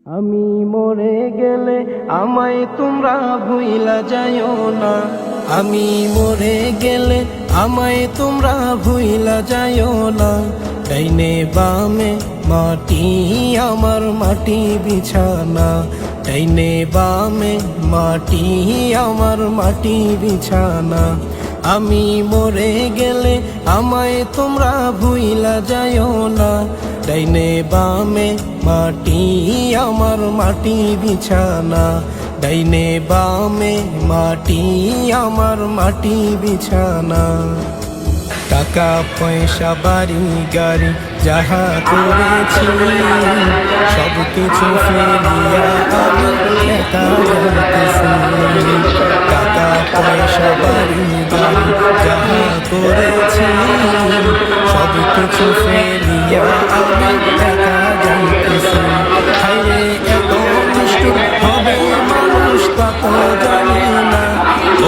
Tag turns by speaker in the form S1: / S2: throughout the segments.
S1: আমি মরে গেলে আমায় তোমরা ভুইলা যাইও না। আমি মরে গেলে আমায় তোমরা ভুইলা যাইও না। ডাইনে বামে মাটি আমার মাটি বিছানা, ডাইনে বামে মাটি আমার মাটি বিছানা। আমি মরে গেলে আমায় তোমরা ভুইলা যাইও না। ডাইনে বামে মাটি আমার মাটি বিছানা, ডাইনে বামে মাটি আমার মাটি বিছানা। টাকা পয়সা বাড়ি গাড়ি যাহা করেছি সব কিছু ফেলিয়া আমি একা যাইতেছি। টাকা পয়সা বাড়ি গাড়ি যাহা করেছি সব কিছু ফেলিয়া আমি একা যাইতেছি। হায়রে এত নিষ্ঠুর হবে মানুষ তা তো জানি না,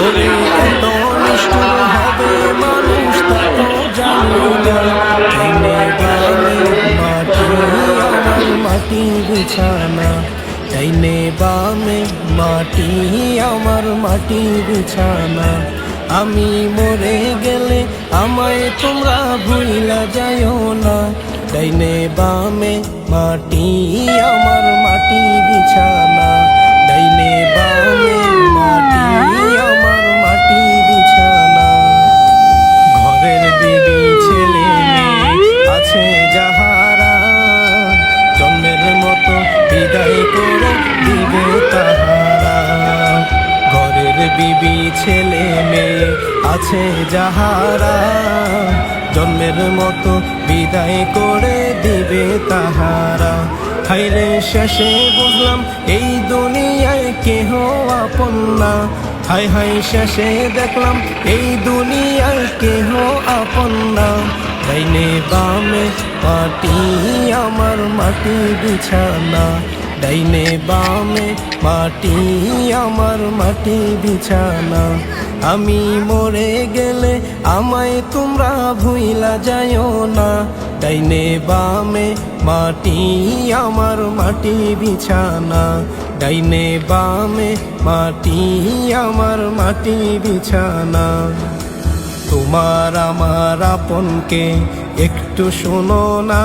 S1: ওরে এত নিষ্ঠুর হবে মানুষ তা তো জানি না। ডাইনে বামে মাটি আমার মাটি বিছানা, ডাইনে বামে মাটি আমার মাটি বিছানা। আমি মরে গেলে আমায় তোমরা ভুইলা যাইও না। ডাইনে বামে মাটি আমার মাটি বিছানা, ডাইনে বামে মাটি আমার মাটি বিছানা। ঘরের বিবি ছেলে মেয়ে আছে যাহারা, জন্মের মতো বিদায় করে দিবে তাহারা। ঘরের বিবি ছেলে মেয়ে আছে যাহারা, জন্মের মতো বিদায় করে দিবে তাহারা। হায়রে শেষে বুঝলাম এই দুনিয়ায় কেহ আপন না। হায় হায় শেষে দেখলাম এই দুনিয়ায় কেহ আপন না। ডাইনে বামে মাটি আমার মাটি বিছানা, ডাইনে বামে মাটি আমার মাটি বিছানা। আমি মরে গেলে আমায় তোমরা ভুইলা যাইও না। ডাইনে বামে মাটি আমার মাটি বিছানা, ডাইনে বামে মাটি আমার মাটি বিছানা। তোমার আমার আপনকে একটু শোনো না।